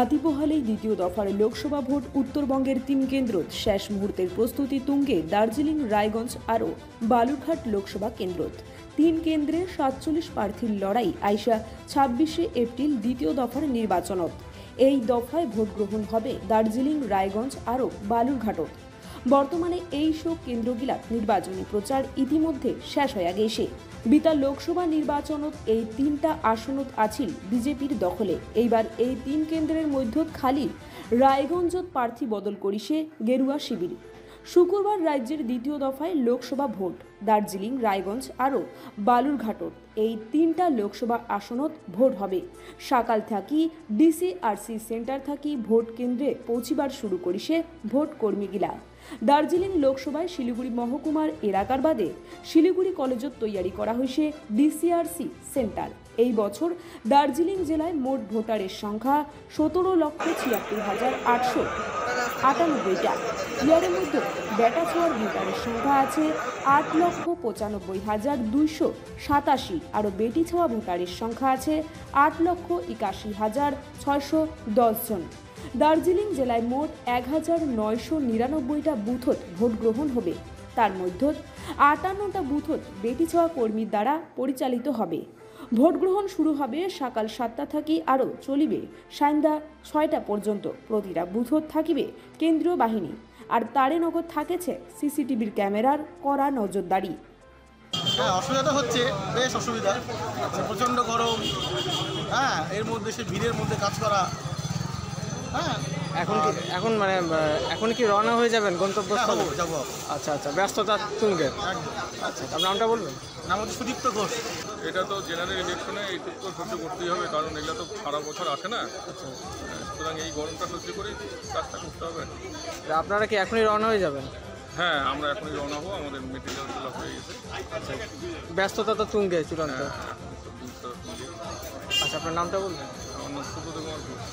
আতিপহালেই দ্বিতীয় দফার লোকসভা ভোট উত্তরবঙ্গের 3 কেন্দ্রত শেষ মুহূর্তের প্রস্তুতি তুঙ্গে দার্জিলিং, রায়গঞ্জ আরও বালুরঘাট লোকসভা কেন্দ্রত 3 কেন্দ্রে 47 প্রার্থীর লড়াই আইসা 26 এপ্রিল দ্বিতীয় দফার নির্বাচনত। এই দফায় ভোট গ্রহণ হবে দার্জিলিং, রায়গঞ্জ আরও বালুরঘাটত। বর্তমানে এই সব কেন্দ্রগিলা নির্বাচনী প্রচার ইতিমধ্যে শেষ হয়ে গেছে। বিতা লোকসভা নির্বাচনত এই 3টা আসনত আছিল বিজেপির দখলে। এইবার এই 3 কেন্দ্রের মধ্যত খালি রায়গঞ্জত প্রার্থী বদল করিছে গেরুয়া শিবির। শুক্রবার রাজ্যের দ্বিতীয় দফায় লোকসভা ভোট দার্জিলিং, রায়গঞ্জ আরও বালুরঘাটত এই 3টা লোকসভা আসনত ভোট হবে। সকাল থাকি ডিসিআরসি সেন্টার থাকি ভোট কেন্দ্রে পৌঁছিবার শুরু করিছে ভোট কর্মীগিলা। দার্জিলিং লোকসভায় শিলিগুড়ি মহকুমার এলাকার বাদে শিলিগুড়ি কলেজত তৈয়ারি করা হয়েছে ডিসিআরসি সেন্টার। এই বছর দার্জিলিং জেলায় মোট ভোটারের সংখ্যা 17,76,898টা। ইয়ারের মধ্যে বেটা ছোঁয়ার ভোটারের সংখ্যা আছে 8,95,287 আর বেটি ছোঁয়া ভোটারের সংখ্যা আছে 8,81,610 জন। দার্জিলিং জেলায় মোট 1,999টা বুথত ভোট গ্রহণ হবে। তার মধ্যে 58টা বুথত বেটি ছোঁয়া কর্মীর দ্বারা পরিচালিত হবে। ভোট গ্রহণ শুরু হবে সকাল 7টা থাকি আরও চলিবে সন্ধ্যা 6টা পর্যন্ত। প্রতিটা বুথত থাকিবে কেন্দ্রীয় বাহিনী আর তারে নগদ থাকেছে সিসিটিভির ক্যামেরার কড়া নজরদারি। অসুবিধা হচ্ছে, বেশ অসুবিধা, প্রচণ্ড গরম। এর মধ্যে সে ভিড়ের মধ্যে কাজ করা। এখন কি রওনা হয়ে যাবেন গন্তব্যস্থলে? যাবো। আচ্ছা, ব্যস্ততা তুঙ্গে। আচ্ছা, আপনার নামটা বলবেন? নাম হচ্ছে সুদীপ্ত ঘোষ। এটা তো জেনারেল ইলেকশনে এইটুকু তো সহ্য করতেই হবে, কারণ এগুলো তো সারা বছর আসে না। সুতরাং এই গরমটা সহ্য করেই কাজটা করতে হবে। আপনারা কি এখনই রওনা হয়ে যাবেন? হ্যাঁ, আমরা এখনই রওনা হবো, আমাদের মেটেরিয়ালগুলো হয়ে গেছে। আচ্ছা, ব্যস্ততা তো তুঙ্গে চূড়ান্ত। হ্যাঁ, আচ্ছা, আপনার নামটা বলবেন? আমার নাম সুব্রত কুমার ঘোষ।